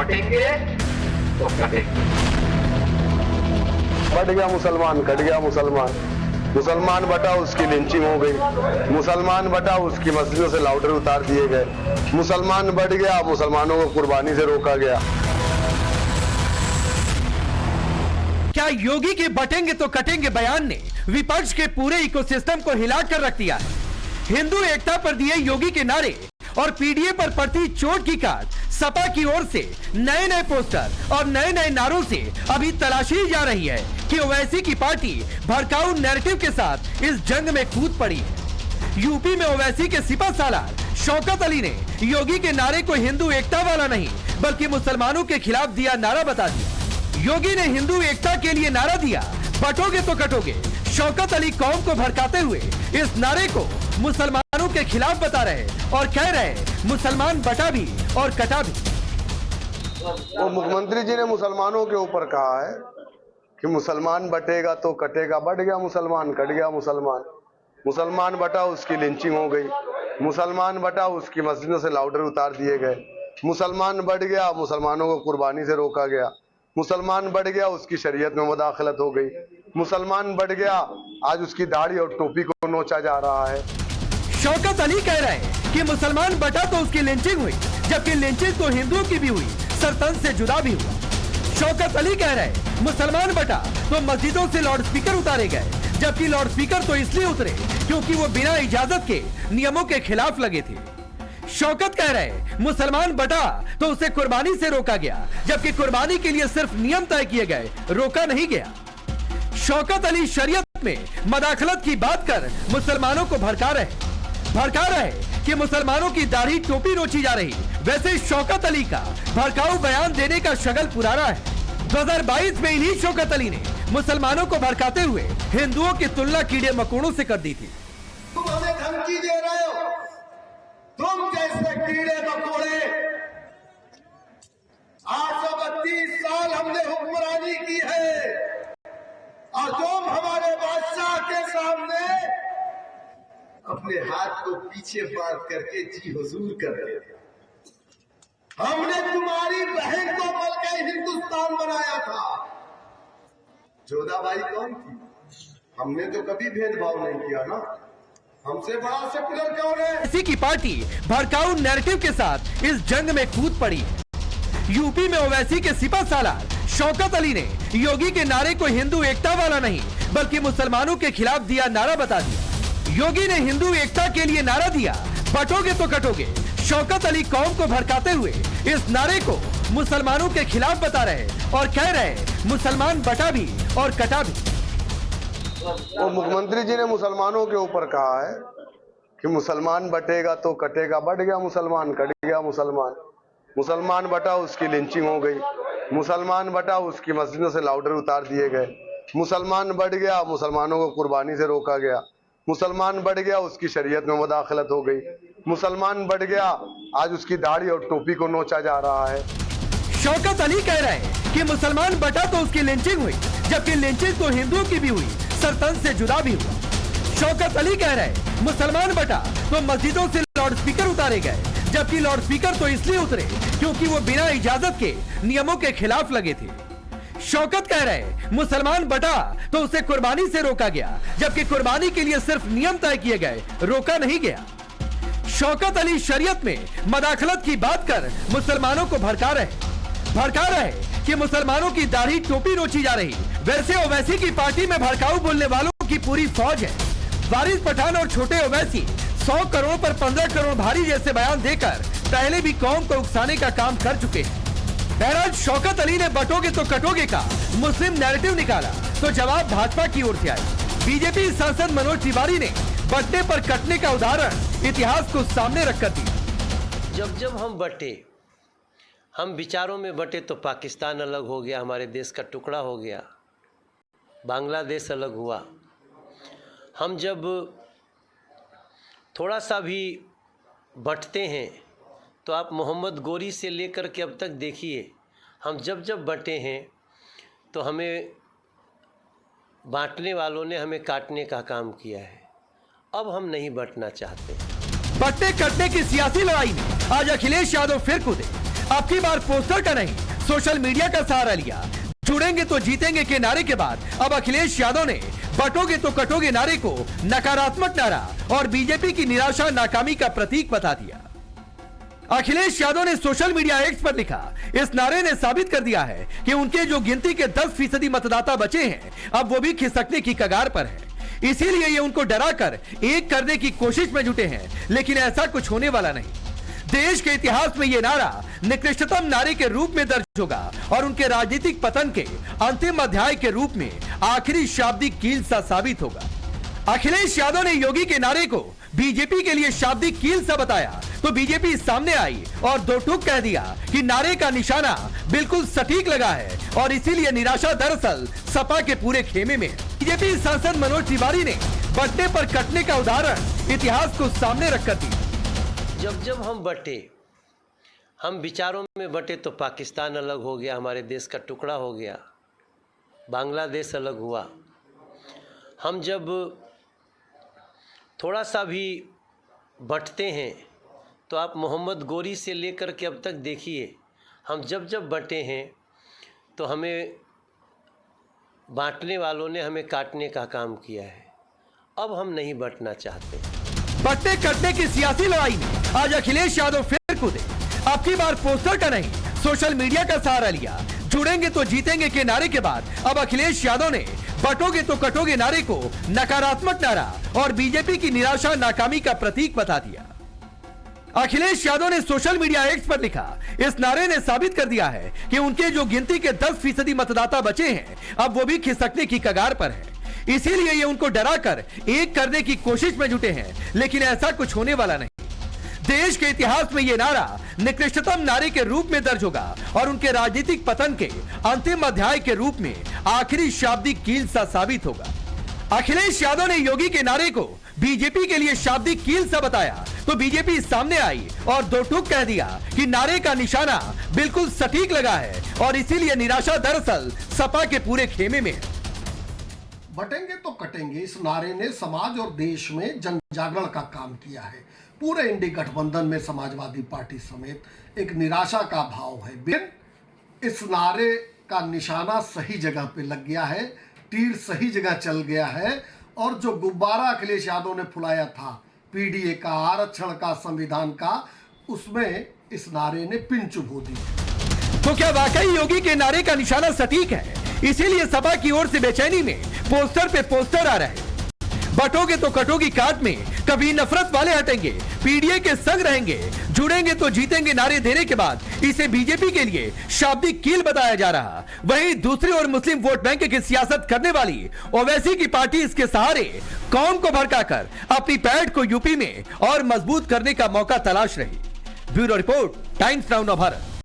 बटेंगे तो कटेंगे। बढ़ गया मुसलमान, कट गया मुसलमान। मुसलमान बटा उसकी लिंचिंग हो गई, मुसलमान बटा उसकी मस्जिदों से लाउडर उतार दिए गए, मुसलमान बढ़ गया, मुसलमानों को कुर्बानी से रोका गया। क्या योगी के बटेंगे तो कटेंगे बयान ने विपक्ष के पूरे इकोसिस्टम को हिला कर रख दिया है। हिंदू एकता पर दिए योगी के नारे और पीडीए पर पड़ती चोट की काट सपा की ओर से नए नए पोस्टर और नए नए नारों से अभी तलाशी जा रही है कि ओवैसी की पार्टी भड़काऊ नैरेटिव के साथ इस जंग में कूद पड़ी है। यूपी में ओवैसी के सिपा सालार शौकत अली ने योगी के नारे को हिंदू एकता वाला नहीं बल्कि मुसलमानों के खिलाफ दिया नारा बता दिया। योगी ने हिंदू एकता के लिए नारा दिया, बटोगे तो कटोगे। शौकत अली कौम को भड़काते हुए इस नारे को मुसलमानों के खिलाफ बता रहे और कह रहे मुसलमान बटा भी और कटा भी। और मुख्यमंत्री जी ने मुसलमानों के ऊपर कहा है कि मुसलमान बटेगा तो कटेगा। बढ़ गया मुसलमान, कट गया मुसलमान। मुसलमान बटा उसकी लिंचिंग हो गई, मुसलमान बटा उसकी मस्जिदों से लाउडर उतार दिए गए, मुसलमान बढ़ गया, मुसलमानों को कुर्बानी से रोका गया, मुसलमान बढ़ गया, उसकी शरीयत में मुदाखलत हो गई, मुसलमान बढ़ गया, आज उसकी दाढ़ी और टोपी को नोचा जा रहा है। शौकत अली कह रहे हैं कि मुसलमान बटा तो उसकी लिंचिंग हुई, जबकि लिंचिंग तो हिंदुओं की भी हुई, सरतन से जुदा भी हुआ। शौकत अली कह रहे हैं मुसलमान बटा तो मस्जिदों से लाउड स्पीकर उतारे गए, जबकि लाउड स्पीकर तो इसलिए उतरे क्योंकि वो बिना इजाजत के नियमों के खिलाफ लगे थे। शौकत कह रहे हैं मुसलमान बटा तो उसे कुर्बानी से रोका गया, जबकि कुर्बानी के लिए सिर्फ नियम तय किए गए, रोका नहीं गया। शौकत अली शरीयत में मदाखलत की बात कर मुसलमानों को भड़का रहे कि मुसलमानों की दाढ़ी टोपी नोची जा रही। वैसे शौकत अली का भड़काऊ बयान देने का शगल पुराना है। 2022 में इन्हीं शौकत अली ने मुसलमानों को भड़काते हुए हिंदुओं की तुलना कीड़े मकोड़ों से कर दी थी। तुम हमें धमकी दे रहे हो, तुम जैसे कीड़े मकोड़े। 832 साल हमने हुक्मरानी की है और तुम हमारे बादशाह के सामने अपने हाथ को पीछे बांध करके जी हुजूर कर रहे थे। हमने तुम्हारी बहन को मलका हिंदुस्तान बनाया था। जोधाबाई कौन थी? हमने तो कभी भेदभाव नहीं किया ना। हमसे बड़ा सेकुलर कौन है? इसी की पार्टी भड़काऊ नैरेटिव के साथ इस जंग में कूद पड़ी है। यूपी में ओवैसी के सिपा सालार शौकत अली ने योगी के नारे को हिंदू एकता वाला नहीं बल्कि मुसलमानों के खिलाफ दिया नारा बता दिया। योगी ने हिंदू एकता के लिए नारा दिया, बटोगे तो कटोगे। शौकत अली कौम को भड़काते हुए इस नारे को मुसलमानों के खिलाफ बता रहे और कह रहे मुसलमान बटा भी और कटा भी। और मुख्यमंत्री जी ने मुसलमानों के ऊपर कहा है कि मुसलमान बटेगा तो कटेगा। बढ़ गया मुसलमान, कट गया मुसलमान। मुसलमान बटा उसकी लिंचिंग हो गई, मुसलमान बटा उसकी मस्जिदों से लाउडर उतार दिए गए, मुसलमान बढ़ गया, मुसलमानों को कुर्बानी से रोका गया, मुसलमान बढ़ गया, उसकी शरीयत में मुदाखलत हो गई, मुसलमान बढ़ गया, आज उसकी दाढ़ी और टोपी को नोचा जा रहा है। शौकत अली कह रहे हैं कि मुसलमान बटा तो उसकी लिंचिंग हुई, जबकि लिंचिंग तो हिंदुओं की भी हुई, सरतन से जुदा भी हुआ। शौकत अली कह रहे हैं मुसलमान बटा तो मस्जिदों से लाउड स्पीकर उतारे गए, जबकि लाउड स्पीकर तो इसलिए उतरे क्योंकि वो बिना इजाजत के नियमों के खिलाफ लगे थे। शौकत कह रहे मुसलमान बटा तो उसे कुर्बानी से रोका गया, जबकि कुर्बानी के लिए सिर्फ नियम तय किए गए, रोका नहीं गया। शौकत अली शरीयत में मदाखलत की बात कर मुसलमानों को भड़का रहे कि मुसलमानों की दाढ़ी टोपी नोची जा रही। वैसे ओवैसी की पार्टी में भड़काऊ बोलने वालों की पूरी फौज है। वारिस पठान और छोटे ओवैसी 100 करोड़ पर 15 करोड़ भारी जैसे बयान देकर पहले भी कौम को उकसाने का काम कर चुके हैं। बहरहाल शौकत अली ने बटोगे तो कटोगे का मुस्लिम नैरेटिव निकाला तो जवाब भाजपा की ओर से आया। बीजेपी सांसद मनोज तिवारी ने बटने पर कटने का उदाहरण इतिहास को सामने रखकर दिया। जब हम बटे, हम विचारों में बटे तो पाकिस्तान अलग हो गया, हमारे देश का टुकड़ा हो गया, बांग्लादेश अलग हुआ। हम जब थोड़ा सा भी बंटते हैं तो आप मोहम्मद गोरी से लेकर के अब तक देखिए, हम जब बंटे हैं तो हमें बांटने वालों ने हमें काटने का काम किया है। अब हम नहीं बंटना चाहते। बंटने कटने की सियासी लड़ाई में आज अखिलेश यादव फिर कूदे। अब की बार पोस्टर का नहीं, सोशल मीडिया का सहारा लिया। जुड़ेंगे तो जीतेंगे के नारे के बाद अब अखिलेश यादव ने बटोगे तो कटोगे नारे को नकारात्मक नारा और बीजेपी की निराशा नाकामी का प्रतीक बता दिया। अखिलेश यादव ने सोशल मीडिया एक्स पर लिखा, इस नारे ने साबित कर दिया है कि उनके जो गिनती के 10% मतदाता बचे हैं, अब वो भी खिसकने की कगार पर है। इसीलिए ये उनको डराकर एक करने की कोशिश में जुटे हैं, लेकिन ऐसा कुछ होने वाला नहीं। देश के इतिहास में यह नारा निकृष्टतम नारे के रूप में दर्ज होगा और उनके राजनीतिक पतन के अंतिम अध्याय के रूप में आखिरी शाब्दिक कील सा साबित होगा। अखिलेश यादव ने योगी के नारे को बीजेपी के लिए शाब्दिक कील सा बताया तो बीजेपी सामने आई और दो टूक कह दिया कि नारे का निशाना बिल्कुल सटीक लगा है और इसीलिए निराशा दरअसल सपा के पूरे खेमे में। बीजेपी सांसद मनोज तिवारी ने बटने पर कटने का उदाहरण इतिहास को सामने रखकर दिया। जब जब हम बटे, हम विचारों में बटे तो पाकिस्तान अलग हो गया, हमारे देश का टुकड़ा हो गया, बांग्लादेश अलग हुआ। हम जब थोड़ा सा भी बंटते हैं तो आप मोहम्मद गोरी से लेकर के अब तक देखिए, हम जब जब बंटे हैं तो हमें बांटने वालों ने हमें काटने का काम किया है। अब हम नहीं बंटना चाहते। बटने कटने की सियासी लड़ाई में आज अखिलेश यादव फिर कूदे। अब की बार पोस्टर का नहीं, सोशल मीडिया का सहारा लिया। जुड़ेंगे तो जीतेंगे के नारे के बाद अब अखिलेश यादव ने बटोगे तो कटोगे नारे को नकारात्मक नारा और बीजेपी की निराशा नाकामी का प्रतीक बता दिया। अखिलेश यादव ने सोशल मीडिया एक्स पर लिखा, इस नारे ने साबित कर दिया है कि उनके जो गिनती के 10% मतदाता बचे हैं, अब वो भी खिसकने की कगार पर है। इसीलिए ये उनको डराकर एक करने की कोशिश में जुटे हैं, लेकिन ऐसा कुछ होने वाला नहीं। देश के इतिहास में यह नारा निकृष्टतम नारे के रूप में दर्ज होगा और उनके राजनीतिक पतन के अंतिम अध्याय के रूप में आखिरी शाब्दिक कील सा साबित होगा। अखिलेश यादव ने योगी के नारे को बीजेपी के लिए शाब्दिक कील सा बताया तो बीजेपी सामने आई और दो टूक कह दिया कि नारे का निशाना बिल्कुल सटीक लगा है और इसीलिए निराशा दरअसल सपा के पूरे खेमे में है। बटेंगे तो कटेंगे इस नारे ने समाज और देश में जन जागरण का काम किया है। पूरे इंडी गठबंधन में समाजवादी पार्टी समेत एक निराशा का भाव है। इस नारे का निशाना सही जगह पे लग गया है, तीर सही जगह चल गया है और जो गुब्बारा अखिलेश यादव ने फुलाया था पीडीए का, आरक्षण का, संविधान का, उसमें इस नारे ने पिन चुभो दी। तो क्या वाकई योगी के नारे का निशाना सटीक है? इसीलिए सपा की ओर से बेचैनी में पोस्टर पे पोस्टर आ रहे हैं। बटोगे तो कटोगी काट में कभी नफरत वाले हटेंगे, पीडीए के संग रहेंगे, जुड़ेंगे तो जीतेंगे नारे देने के बाद इसे बीजेपी के लिए शाब्दिक कील बताया जा रहा। वहीं दूसरी ओर मुस्लिम वोट बैंक की सियासत करने वाली ओवैसी की पार्टी इसके सहारे कौम को भड़काकर अपनी पैठ को यूपी में और मजबूत करने का मौका तलाश रही। Bureau report, times now Navbharat.